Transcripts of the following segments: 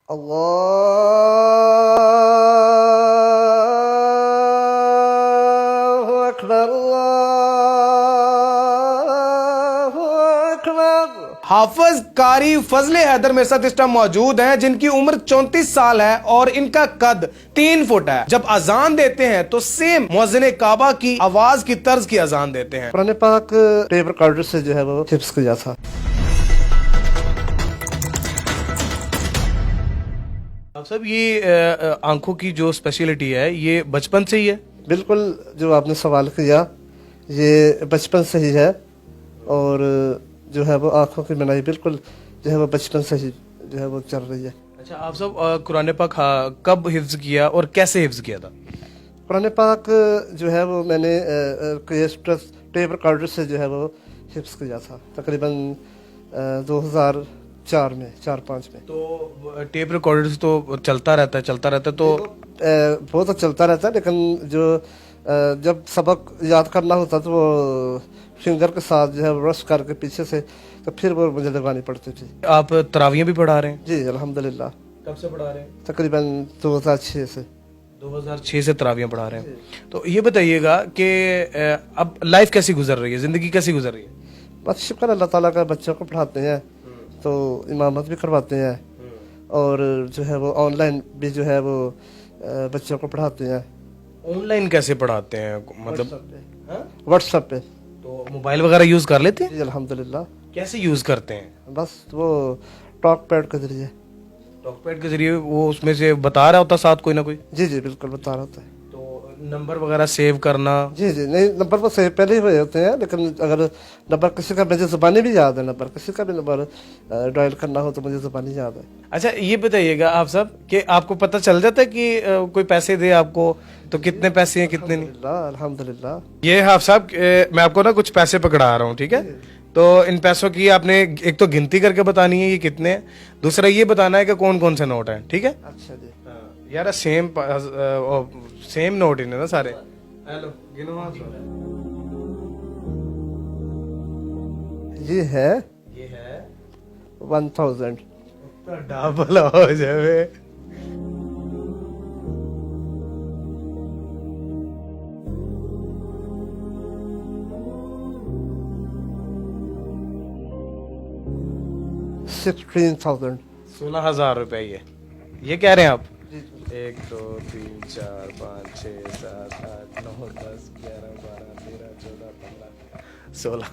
اللہ اکبر اللہ اکبر۔ حافظ قاری فضل حیدر میرے ساتھ اس ٹائم موجود ہیں، جن کی عمر 34 سال ہے اور ان کا قد 3 فٹ ہے۔ جب اذان دیتے ہیں تو سیم مؤذن کعبہ کی آواز کی طرز کی اذان دیتے ہیں۔ قرآن پاک ٹیپ ریکارڈر سے جو ہے وہ حفظ کیا تھا۔ صاحب یہ آنکھوں کی جو اسپیشلٹی ہے یہ بچپن سے ہی ہے؟ بالکل، جو آپ نے سوال کیا یہ بچپن سے ہی ہے، اور جو ہے وہ آنکھوں کی بینائی بالکل جو ہے وہ بچپن سے ہی جو ہے وہ چل رہی ہے۔ اچھا، آپ صاحب قرآن پاک کب حفظ کیا اور کیسے حفظ کیا تھا؟ قرآن پاک جو ہے وہ میں نے ٹیپ ریکارڈر سے جو ہے وہ حفظ کیا تھا تقریباً 2004 میں 4-5 میں۔ تو ٹیپ ریکارڈر تو چلتا رہتا ہے تو وہ تو چلتا رہتا ہے، لیکن جو جب سبق یاد کرنا ہوتا تو وہ فنگر کے ساتھ جو ہے رش کر کے پیچھے سے تو پھر وہ مجھے لگانی پڑتی تھی۔ آپ تراویح بھی پڑھا رہے ہیں؟ جی الحمدللہ۔ کب سے پڑھا رہے ہیں؟ تقریباً 2006 سے۔ 2006 سے تراویح پڑھا رہے ہیں۔ تو یہ بتائیے گا کہ اب لائف کیسی گزر رہی ہے، زندگی کیسی گزر رہی ہے؟ بس شکر اللہ تعالیٰ کا، بچوں کو پڑھاتے ہیں تو امامت بھی کرواتے ہیں، اور جو ہے وہ آن لائن بھی جو ہے وہ بچوں کو پڑھاتے ہیں۔ آن لائن کیسے پڑھاتے ہیں؟ مطلب واٹس ایپ پہ۔ تو موبائل وغیرہ یوز کر لیتے ہیں؟ جی الحمدللہ۔ کیسے یوز کرتے ہیں؟ بس وہ ٹاک پیڈ کے ذریعے۔ ٹاک پیڈ کے ذریعے وہ اس میں سے بتا رہا ہوتا ساتھ کوئی نہ کوئی؟ جی جی بالکل بتا رہا ہوتا ہے۔ تو نمبر وغیرہ سیو کرنا؟ جی جی نہیں، نمبر وہ سیو پہلے ہی ہوئے ہوتے ہیں، لیکن اگر نمبر کسی کا مجھے زبانی بھی یاد ہے، نمبر کسی کا بھی نمبر ڈائل کرنا ہو تو مجھے زبانی یاد ہے۔ اچھا یہ بتائیے گا آپ صاحب کہ آپ کو پتہ چل جاتا ہے کہ کوئی پیسے دے آپ کو تو کتنے پیسے ہیں کتنے نہیں؟ الحمدللہ۔ یہ حافظ صاحب میں آپ کو نا کچھ پیسے پکڑا رہا ہوں، ٹھیک ہے؟ تو ان پیسوں کی آپ نے ایک تو گنتی کر کے بتانی ہے یہ کتنے ہیں، دوسرا یہ بتانا ہے کہ کون کون سے نوٹ ہیں، ٹھیک ہے؟ اچھا جی۔ یار سیم نوٹ ہی نا سارے؟ ہیلو گنو یہ ہے 1000۔ ڈبل ہو جائے۔ $16,000۔ 16,000 روپے یہ کہہ رہے ہیں آپ؟ 1 2 3 4 5 6 7 8 9 10 11 12 13 14 15 16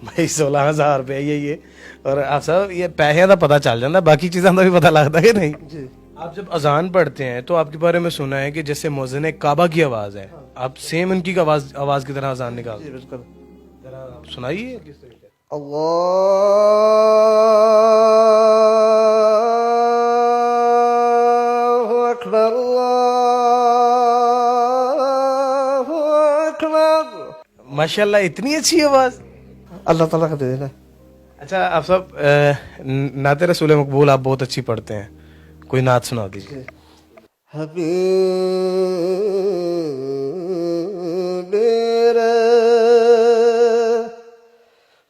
بھائی 16,000 روپے یہ اور آپ صاحب یہ پیسے کا پتہ چل جاتا، باقی چیزوں کا بھی پتہ لگتا ہے کہ نہیں؟ جی۔ آپ جب اذان پڑھتے ہیں تو آپ کے بارے میں سنا ہے کہ جیسے مؤذن کعبہ کی آواز ہے، آپ سیم ان کی آواز کی طرح اذان نکالتے جی ہیں؟ بالکل۔ ذرا سنائیے کس طریقے؟ اللہ اکبر اللہ اکبر۔ ماشاءاللہ اتنی اچھی آواز! اللہ تعالیٰ کا دین ہے۔ اچھا آپ صاحب نعت رسول مقبول آپ بہت اچھی پڑھتے ہیں، کوئی نعت سنا دیجیے۔ حبیب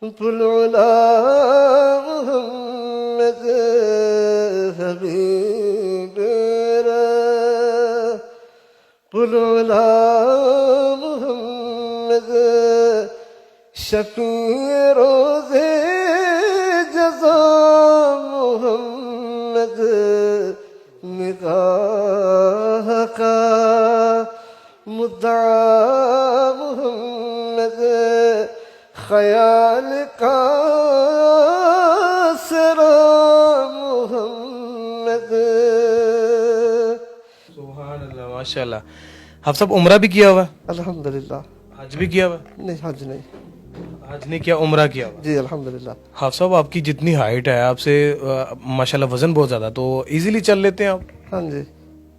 رب العلا محمد، حبیب رب العلا محمد، شفیع روز جزا محمد، نگاہ کا مدعا محمد، خیال کا سرا محمد۔ سبحان اللہ، ماشاءاللہ۔ آپ صاحب عمرہ بھی کیا ہوا؟ الحمدللہ۔ حج بھی کیا ہوا؟ نہیں حج نہیں۔ حج نہیں کیا، عمرہ کیا ہوا؟ جی الحمدللہ۔ حافظ صاحب آپ کی جتنی ہائٹ ہے، آپ سے ماشاءاللہ وزن بہت زیادہ، تو ایزیلی چل لیتے ہیں آپ؟ ہاں جی،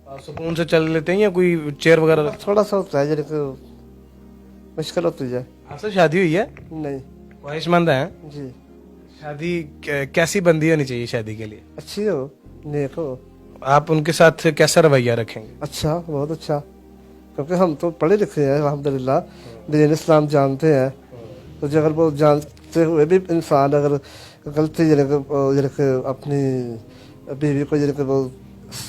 آپ سکون سے چل لیتے ہیں یا کوئی چیئر وغیرہ؟ تھوڑا سا ہوتا ہے جیسے کہ مشکل ہوتی ہے۔ آپ سے شادی ہوئی ہے؟ نہیں۔ خواہش مند ہیں؟ جی۔ شادی کیسی بندی ہونی چاہیے شادی کے لیے؟ اچھی ہو، نیک ہو۔ آپ ان کے ساتھ کیسا رویہ رکھیں گے؟ اچھا، بہت اچھا، کیونکہ ہم تو پڑھے لکھے ہیں الحمدللہ، دین اسلام جانتے ہیں، تو اگر وہ جانتے ہوئے بھی انسان اگر غلطی یعنی کہ اپنی بیوی کو یعنی کہ وہ